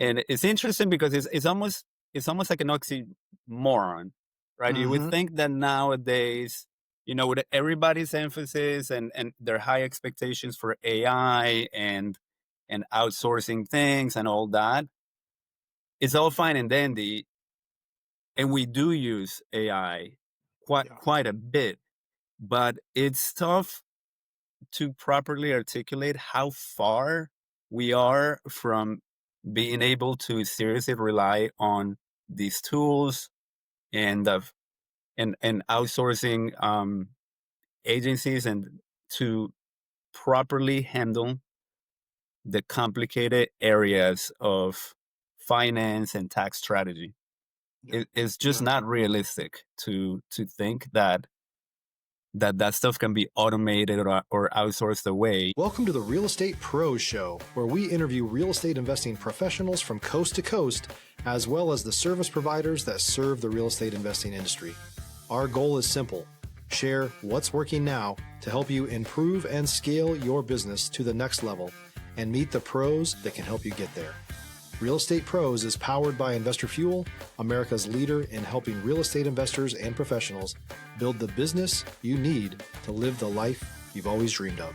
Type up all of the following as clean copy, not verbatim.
And it's interesting because it's almost like an oxymoron, right? You would Hmm. think that nowadays, with everybody's emphasis and their high expectations for AI and outsourcing things and all that, it's all fine and dandy, and we do use AI quite Yeah. quite a bit, but it's tough to properly articulate how far we are from being able to seriously rely on these tools and outsourcing agencies and to properly handle the complicated areas of finance and tax strategy. Yep. It's just Yeah. not realistic to think that stuff can be automated or outsourced away. Welcome to the Real Estate Pros Show, where we interview real estate investing professionals from coast to coast, as well as the service providers that serve the real estate investing industry. Our goal is simple: share what's working now to help you improve and scale your business to the next level and meet the pros that can help you get there. Real Estate Pros is powered by Investor Fuel, America's leader in helping real estate investors and professionals build the business you need to live the life you've always dreamed of.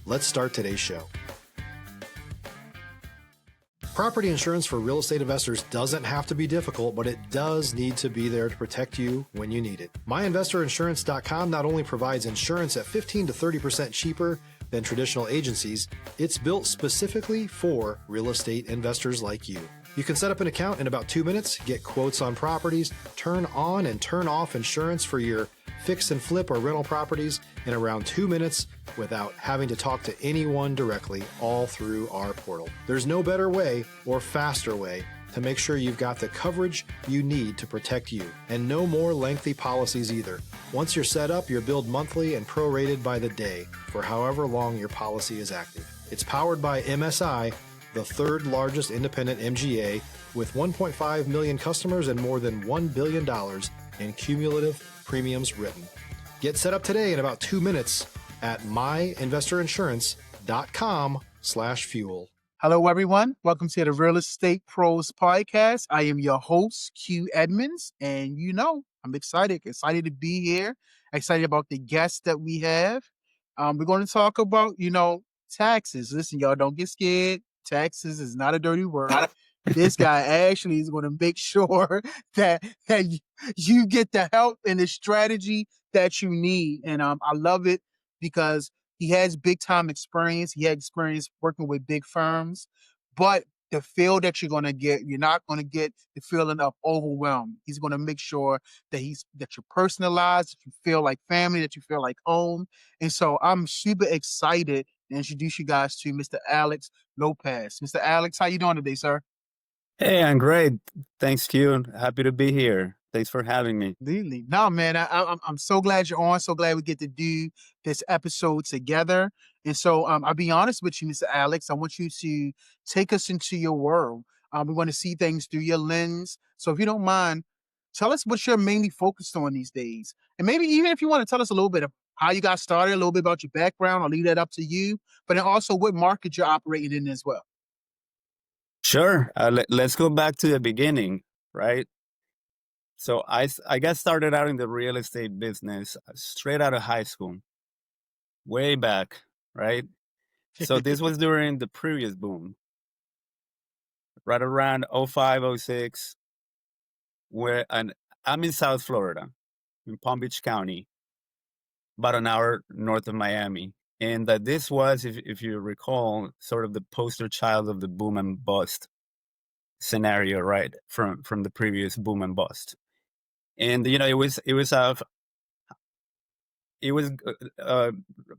Let's start today's show. Property insurance for real estate investors doesn't have to be difficult, but it does need to be there to protect you when you need it. MyInvestorInsurance.com not only provides insurance at 15 to 30% cheaper than traditional agencies, it's built specifically for real estate investors like you. You can set up an account in about 2 minutes, get quotes on properties, turn on and turn off insurance for your fix and flip or rental properties in around 2 minutes without having to talk to anyone directly, all through our portal. There's no better way or faster way to make sure you've got the coverage you need to protect you, and no more lengthy policies either. Once you're set up, you're billed monthly and prorated by the day for however long your policy is active. It's powered by MSI, the third largest independent MGA, with 1.5 million customers and more than $1 billion in cumulative premiums written. Get set up today in about 2 minutes at myinvestorinsurance.com/fuel. Hello, everyone. Welcome to the Real Estate Pros Podcast. I am your host, Q Edmonds, and I'm excited to be here, excited about the guests that we have. We're going to talk about, taxes. Listen, y'all, don't get scared. Taxes is not a dirty word. This guy actually is going to make sure that you get the help and the strategy that you need. And I love it because he has big time experience. He had experience working with big firms, but the feel that you're not going to get the feeling of overwhelm. He's going to make sure that you're personalized, that you feel like family, that you feel like home. And so I'm super excited to introduce you guys to Mr. Alex Lopez. Mr. Alex, how you doing today, sir? Hey, I'm great. Thanks, Q. Happy to be here. Thanks for having me. Really? No, man, I'm so glad you're on. So glad we get to do this episode together. And so I'll be honest with you, Mr. Alex. I want you to take us into your world. We want to see things through your lens. So if you don't mind, tell us what you're mainly focused on these days. And maybe even if you want to tell us a little bit of how you got started, a little bit about your background, I'll leave that up to you. But then also what market you're operating in as well. Sure. Let's go back to the beginning, right? So I got started out in the real estate business straight out of high school, way back, right? So this was during the previous boom, right around '05, '06, and I'm in South Florida, in Palm Beach County, about an hour north of Miami. And this was, if you recall, sort of the poster child of the boom and bust scenario, right? From the previous boom and bust. And it was a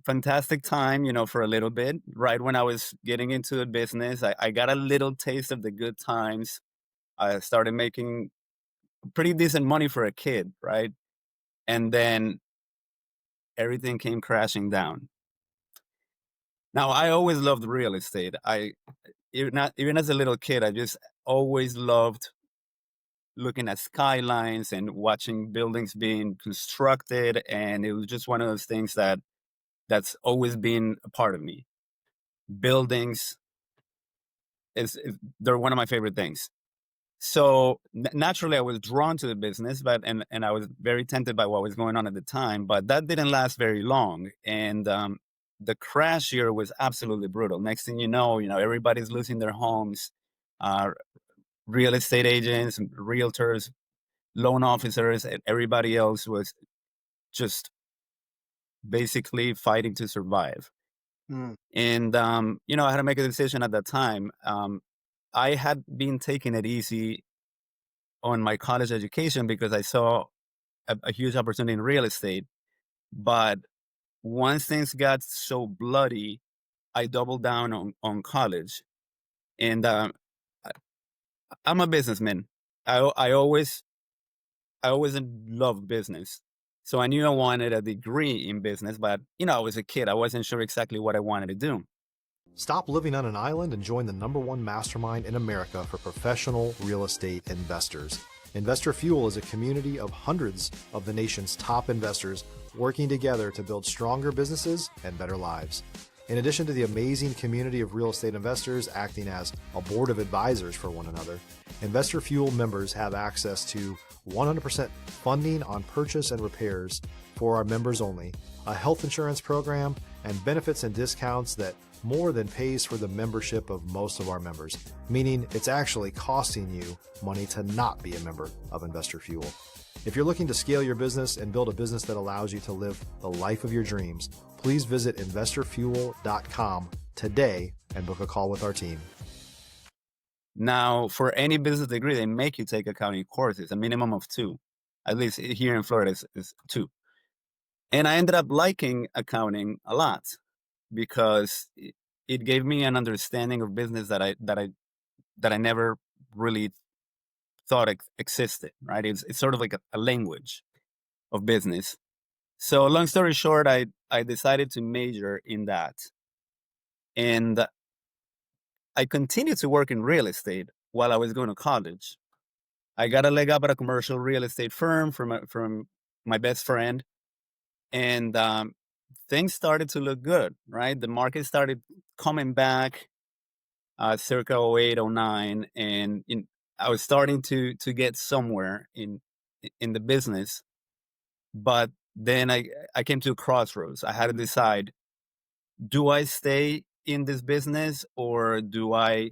fantastic time, for a little bit. Right when I was getting into the business, I got a little taste of the good times. I started making pretty decent money for a kid, right? And then everything came crashing down. Now, I always loved real estate. Even as a little kid, I just always loved looking at skylines and watching buildings being constructed, and it was just one of those things that's always been a part of me. Buildings, they're one of my favorite things. So naturally, I was drawn to the business, but and I was very tempted by what was going on at the time. But that didn't last very long, and the crash year was absolutely brutal. Next thing you know, everybody's losing their homes. Uh, Real estate agents, realtors, loan officers, and everybody else was just basically fighting to survive. Mm. And you know, I had to make a decision at that time. I had been taking it easy on my college education because I saw a huge opportunity in real estate. But once things got so bloody, I doubled down on college. And I- I'm a businessman. I always loved business. So I knew I wanted a degree in business, but you know, I was a kid. I wasn't sure exactly what I wanted to do. Stop living on an island and join the #1 mastermind in America for professional real estate investors. Investor Fuel is a community of hundreds of the nation's top investors working together to build stronger businesses and better lives. In addition to the amazing community of real estate investors acting as a board of advisors for one another, Investor Fuel members have access to 100% funding on purchase and repairs for our members only, a health insurance program, and benefits and discounts that more than pays for the membership of most of our members, meaning it's actually costing you money to not be a member of Investor Fuel. If you're looking to scale your business and build a business that allows you to live the life of your dreams, please visit investorfuel.com today and book a call with our team. Now, for any business degree, they make you take accounting courses, a minimum of 2. At least here in Florida is 2. And I ended up liking accounting a lot because it gave me an understanding of business that I never really thought existed, right? It's sort of like a language of business. So long story short, I decided to major in that. And I continued to work in real estate while I was going to college. I got a leg up at a commercial real estate firm from my best friend, and things started to look good. Right, the market started coming back, circa '08, '09, and I was starting to get somewhere in the business. But then I came to a crossroads. I had to decide: do I stay in this business or do I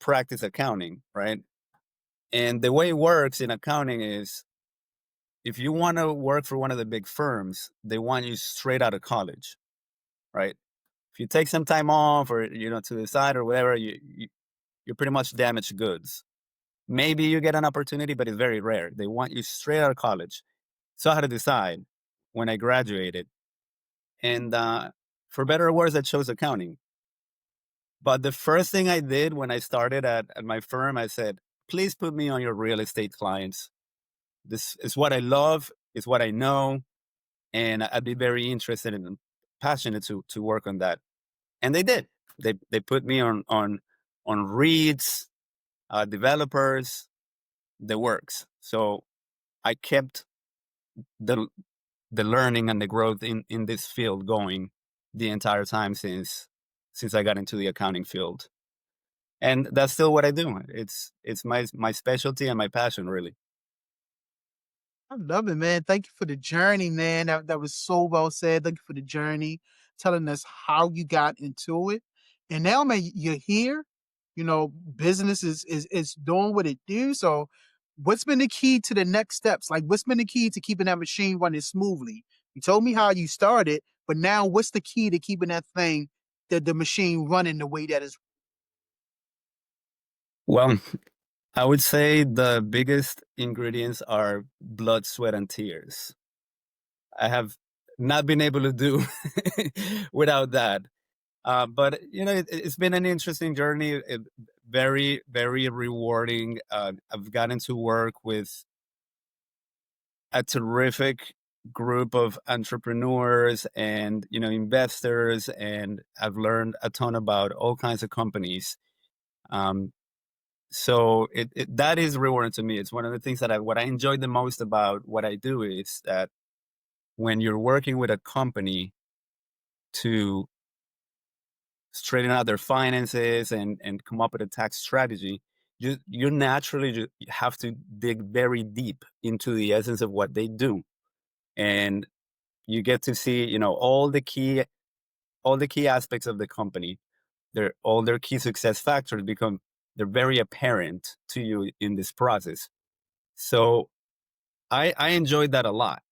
practice accounting? Right, and the way it works in accounting is if you want to work for one of the big firms, they want you straight out of college, right? If you take some time off or to the side or whatever, you're pretty much damaged goods. Maybe you get an opportunity, but it's very rare. They want you straight out of college. So I had to decide when I graduated, and for better or worse, I chose accounting. But the first thing I did when I started at my firm, I said, "Please put me on your real estate clients. This is what I love. It's what I know, and I'd be very interested and passionate to work on that." And they did. They put me on REITs, developers, the works. So I kept the the learning and the growth in this field going the entire time since I got into the accounting field. And that's still what I do. It's my specialty and my passion, really. I love it, man. Thank you for the journey, man. That was so well said. Thank you for the journey, telling us how you got into it. And now, man, you're here. You know, business is doing what it do. So, what's been the key to the next steps? Like, what's been the key to keeping that machine running smoothly? You told me how you started, but now, what's the key to keeping that thing, the machine running the way that is? Well, I would say the biggest ingredients are blood, sweat, and tears. I have not been able to do without that. But it's been an interesting journey, very, very rewarding. I've gotten to work with a terrific group of entrepreneurs and investors, and I've learned a ton about all kinds of companies. Um, so that is rewarding to me. It's one of the things what I enjoy the most about what I do is that when you're working with a company to straighten out their finances and come up with a tax strategy, you naturally have to dig very deep into the essence of what they do, and you get to see, all the key aspects of the company. All their key success factors become they're very apparent to you in this process. So I enjoyed that a lot.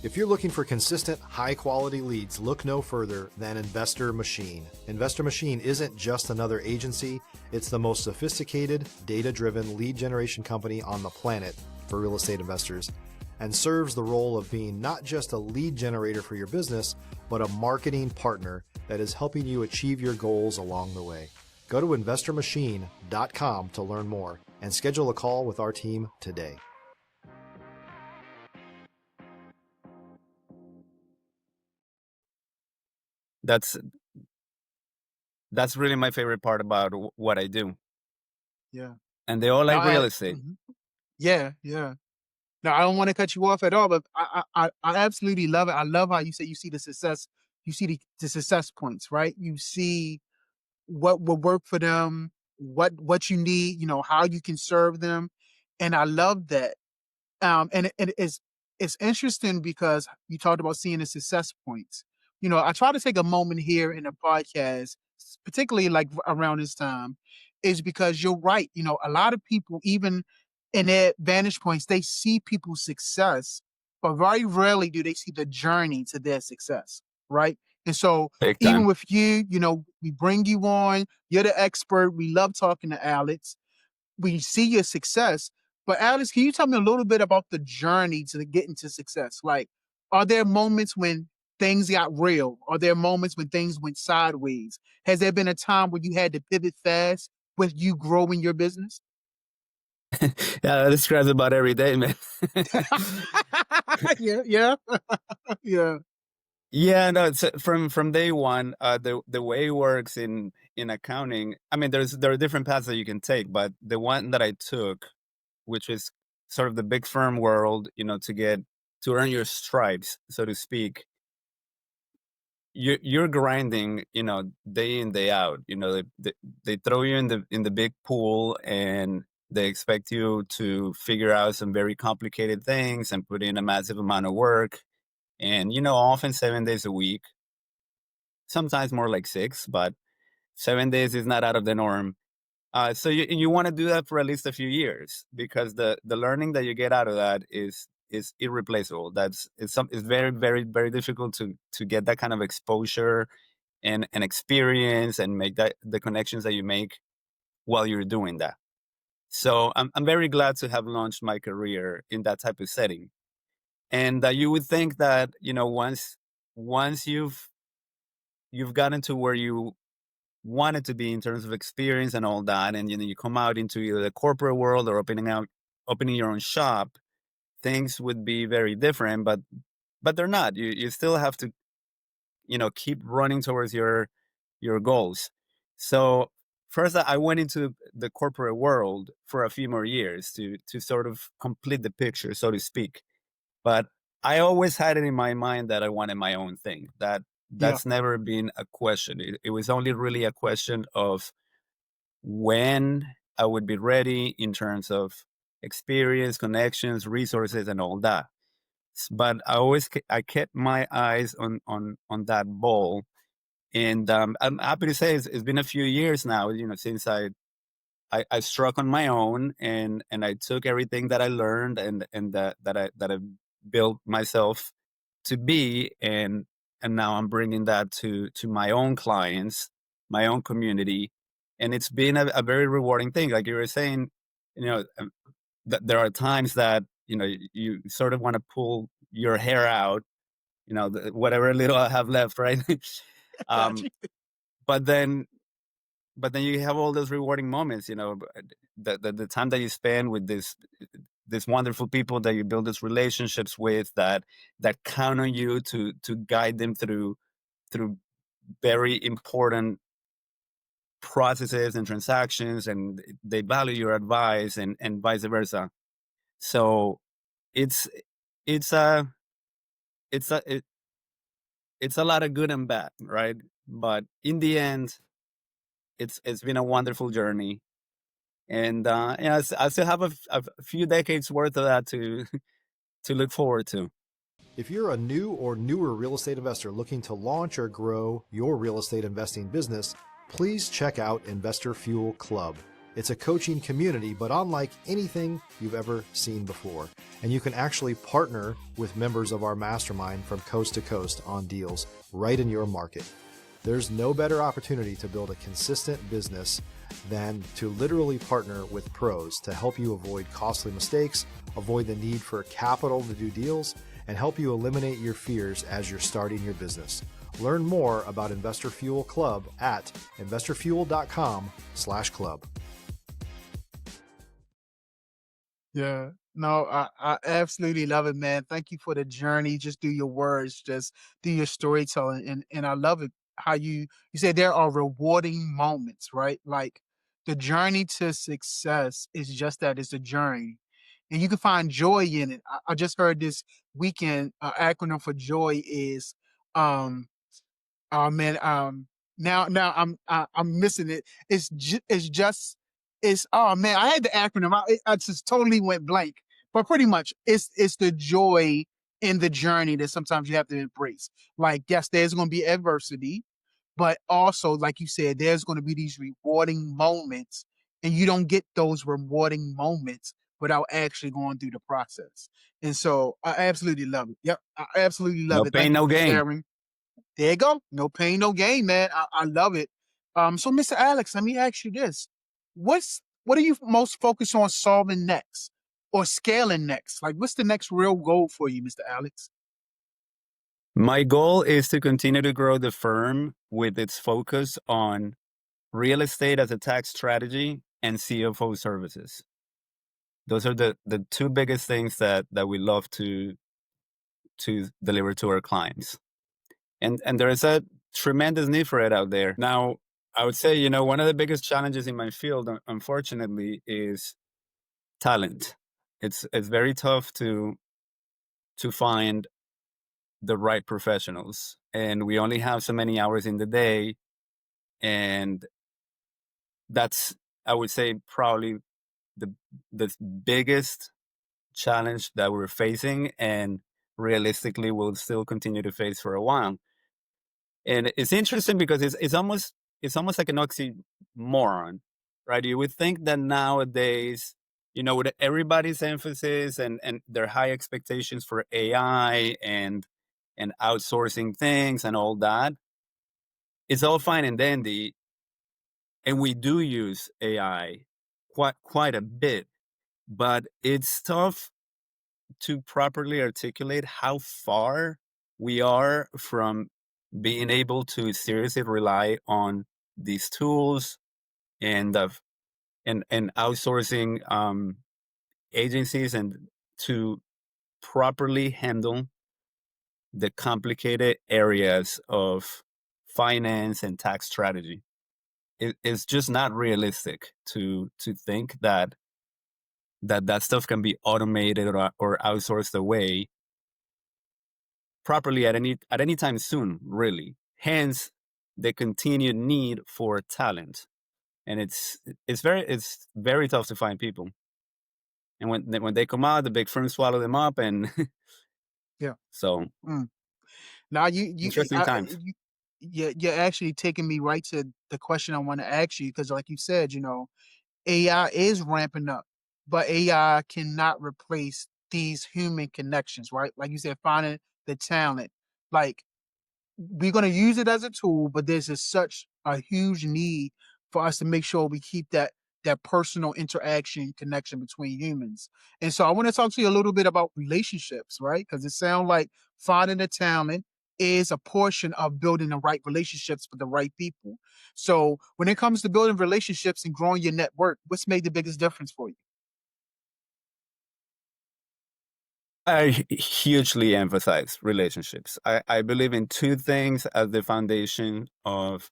If you're looking for consistent, high-quality leads, look no further than Investor Machine. Investor Machine isn't just another agency, it's the most sophisticated, data-driven lead generation company on the planet for real estate investors, and serves the role of being not just a lead generator for your business, but a marketing partner that is helping you achieve your goals along the way. Go to investormachine.com to learn more and schedule a call with our team today. That's really my favorite part about what I do. Yeah. And they all Now like real estate. Yeah, yeah. No, I don't want to cut you off at all, but I absolutely love it. I love how you say you see the success, you see the success points, right? You see what will work for them, what you need, how you can serve them. And I love that. And it's interesting because you talked about seeing the success points. I try to take a moment here in the podcast, particularly like around this time, is because you're right. A lot of people, even in their vantage points, they see people's success, but very rarely do they see the journey to their success, right? And so, Big even time. with you, we bring you on. You're the expert. We love talking to Alex. We see your success. But Alex, can you tell me a little bit about the journey to getting to success? Like, are there moments when things got real? Are there moments when things went sideways? Has there been a time where you had to pivot fast with you growing your business? Yeah, that describes about every day, man. Yeah, yeah, yeah, Yeah, no, it's from day one. The way it works in accounting, I mean, there are different paths that you can take, but the one that I took, which is sort of the big firm world, to earn your stripes, so to speak. You're grinding, day in day out. They throw you in the big pool, and they expect you to figure out some very complicated things and put in a massive amount of work, and often 7 days a week, sometimes more like six, but 7 days is not out of the norm. So you want to do that for at least a few years, because the learning that you get out of that is irreplaceable. It's very, very, very difficult to get that kind of exposure and experience and make that the connections that you make while you're doing that. So I'm very glad to have launched my career in that type of setting. And you would think that once you've gotten to where you wanted to be in terms of experience and all that, and you come out into either the corporate world or opening your own shop, things would be very different. But they're not. You still have to keep running towards your goals. So first, I went into the corporate world for a few more years to sort of complete the picture, so to speak. But I always had it in my mind that I wanted my own thing. yeah, That's never been a question. It was only really a question of when I would be ready in terms of experience, connections, resources, and all that. But I kept my eyes on that ball, and I'm happy to say it's been a few years now. Since I struck on my own, and I took everything that I learned and that I built myself to be, and now I'm bringing that to my own clients, my own community, and it's been a very rewarding thing. Like you were saying, there are times that you sort of want to pull your hair out, whatever little I have left, right? got um, you. but then you have all those rewarding moments, the time that you spend with this wonderful people that you build these relationships with, that count on you to guide them through very important processes and transactions, and they value your advice, and vice versa. So it's it's a it's a it, it's a lot of good and bad, right? But in the end, it's been a wonderful journey, and I still have a few decades worth of that to to look forward to. If you're a new or newer real estate investor looking to launch or grow your real estate investing business, please check out Investor Fuel Club. It's a coaching community, but unlike anything you've ever seen before. And you can actually partner with members of our mastermind from coast to coast on deals right in your market. There's no better opportunity to build a consistent business than to literally partner with pros to help you avoid costly mistakes, avoid the need for capital to do deals, and help you eliminate your fears as you're starting your business. Learn more about Investor Fuel Club at investorfuel.com/club. Yeah. No, I absolutely love it, man. Thank you for the journey. Just do your words, just do your storytelling. And I love it how you said there are rewarding moments, right? Like the journey to success is just that, it's a journey. And you can find joy in it. I just heard this weekend acronym for joy is um oh man, now I'm missing it. It's just it's oh man, I had the acronym. I just totally went blank. But pretty much, it's the joy in the journey that sometimes you have to embrace. Like yes, there's going to be adversity, but also like you said, there's going to be these rewarding moments, and you don't get those rewarding moments without actually going through the process. And so I absolutely love it. Yep, I absolutely love No it. pain, Thank you no for gain. sharing. There you go. No pain, no gain, man. I love it. So Mr. Alex, let me ask you this. What are you most focused on solving next or scaling next? Like what's the next real goal for you, Mr. Alex? My goal is to continue to grow the firm with its focus on real estate as a tax strategy and CFO services. Those are the two biggest things that we love to deliver to our clients. And there is a tremendous need for it out there. Now, I would say, one of the biggest challenges in my field, unfortunately, is talent. It's very tough to find the right professionals, and we only have so many hours in the day, and that's, I would say, probably the the biggest challenge that we're facing, and realistically will still continue to face for a while. And it's interesting because it's almost like an oxymoron, right? You would think that nowadays, with everybody's emphasis and their high expectations for AI and outsourcing things and all that, it's all fine and dandy, and we do use AI quite a bit, but it's tough to properly articulate how far we are from being able to seriously rely on these tools and outsourcing agencies and to properly handle the complicated areas of finance and tax strategy. It's just not realistic to think that stuff can be automated or outsourced away properly at any time soon, really. Hence, the continued need for talent, and it's very tough to find people. And when they come out, the big firms swallow them up, and Yeah. so Mm. Now interesting times. you're actually taking me right to the question I want to ask you because, like you said, AI is ramping up, but AI cannot replace these human connections, right? Like you said, finding the talent. Like we're going to use it as a tool, but there's just such a huge need for us to make sure we keep that personal interaction connection between humans. And so I want to talk to you a little bit about relationships, right? Because it sounds like finding the talent is a portion of building the right relationships with the right people. So when it comes to building relationships and growing your network, what's made the biggest difference for you? I hugely emphasize relationships. I believe in two things as the foundation of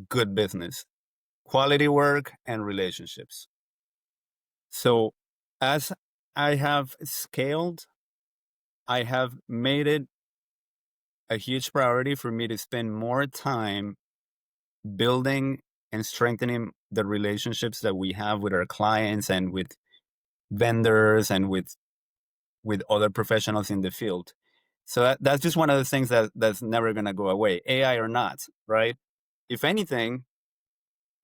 good business: quality work and relationships. So, as I have scaled, I have made it a huge priority for me to spend more time building and strengthening the relationships that we have with our clients and with vendors and with other professionals in the field. So that's just one of the things that's never going to go away, AI or not, right? If anything,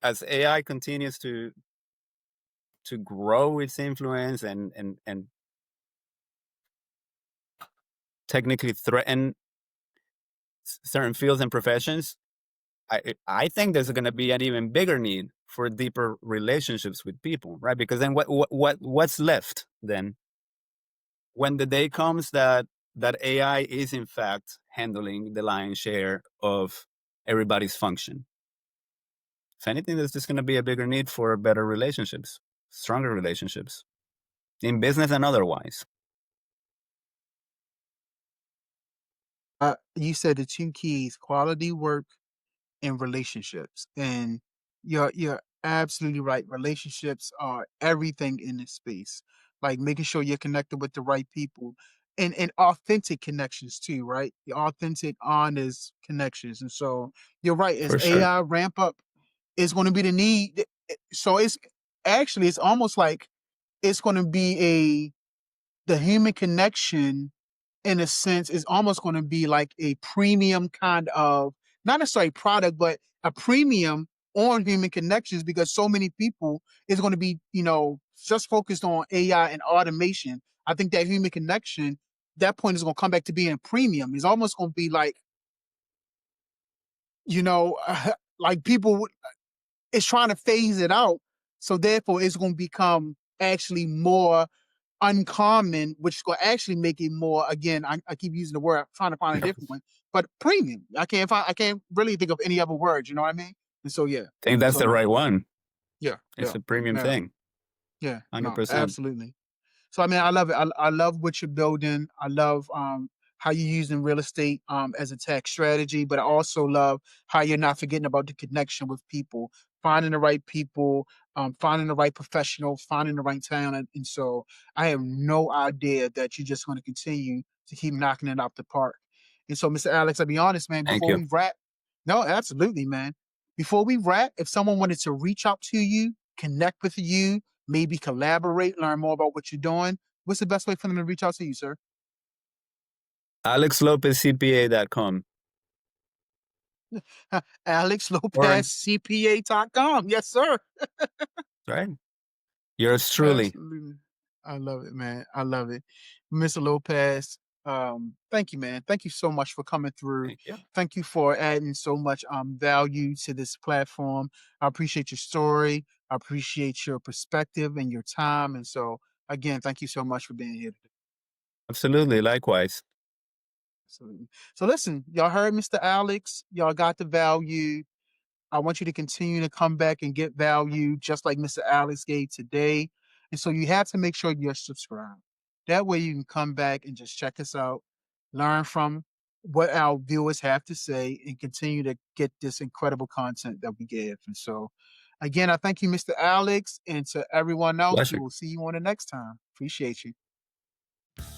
as AI continues to grow its influence and technically threaten certain fields and professions, I think there's going to be an even bigger need for deeper relationships with people, right? Because then what's left then when the day comes that AI is in fact handling the lion's share of everybody's function? If anything, there's just going to be a bigger need for better relationships, stronger relationships in business and otherwise. You said the two keys: quality work and relationships. And you're absolutely right. Relationships are everything in this space. Like making sure you're connected with the right people and authentic connections too, right? The authentic, honest connections. And so you're right. As For sure. AI ramp up, it's going to be the need. So it's almost like it's going to be the human connection in a sense is almost going to be like a premium kind of, not necessarily product, but a premium on human connections, because so many people is going to be, just focused on AI and automation. I think that human connection, that point is going to come back to being a premium. It's almost going to be like, you know, like people, it's trying to phase it out. So therefore it's going to become actually more uncommon, which is going to actually make it more. Again, I keep using the word, I'm trying to find a I different one, but premium. I can't really think of any other words. You know what I mean? And so yeah. think that's So the no. right one. Yeah. It's Yeah. a premium Yeah. thing. Yeah. No. 100%. Absolutely. So I mean, I love it. I love what you're building. I love how you're using real estate as a tax strategy, but I also love how you're not forgetting about the connection with people, finding the right people, finding the right professional, finding the right talent. And so I have no idea that you're just going to continue to keep knocking it out the park. And so, Mr. Alex, I'll be honest, man, Thank before you. we wrap, no, absolutely, man. Before we wrap, if someone wanted to reach out to you, connect with you, maybe collaborate, learn more about what you're doing, what's the best way for them to reach out to you, sir? Alex Lopez, CPA.com. Alex Or, Lopez, CPA.com. Yes, sir. right? Yours truly. Absolutely. I love it, man. I love it. Mr. Lopez, thank you, man. Thank you so much for coming through. Thank you. Thank you for adding so much value to this platform. I appreciate your story. I appreciate your perspective and your time. And so, again, thank you so much for being here today. Absolutely. Likewise. Absolutely. So, listen, y'all heard Mr. Alex. Y'all got the value. I want you to continue to come back and get value just like Mr. Alex gave today. And so you have to make sure you're subscribed. That way you can come back and just check us out, learn from what our viewers have to say, and continue to get this incredible content that we give. And so, again, I thank you, Mr. Alex, and to everyone else, we Pleasure. will see you on the next time. Appreciate you.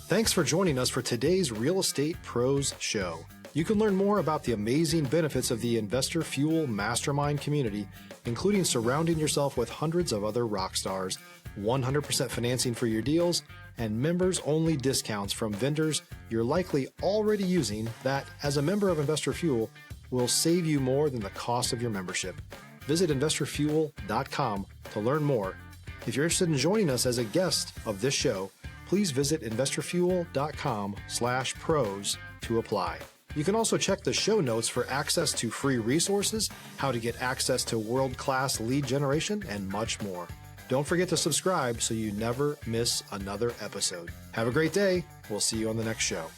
Thanks for joining us for today's Real Estate Pros Show. You can learn more about the amazing benefits of the Investor Fuel Mastermind community, including surrounding yourself with hundreds of other rock stars, 100% financing for your deals, and members-only discounts from vendors you're likely already using that, as a member of Investor Fuel, will save you more than the cost of your membership. Visit investorfuel.com to learn more. If you're interested in joining us as a guest of this show, please visit investorfuel.com/pros to apply. You can also check the show notes for access to free resources, how to get access to world-class lead generation, and much more. Don't forget to subscribe so you never miss another episode. Have a great day. We'll see you on the next show.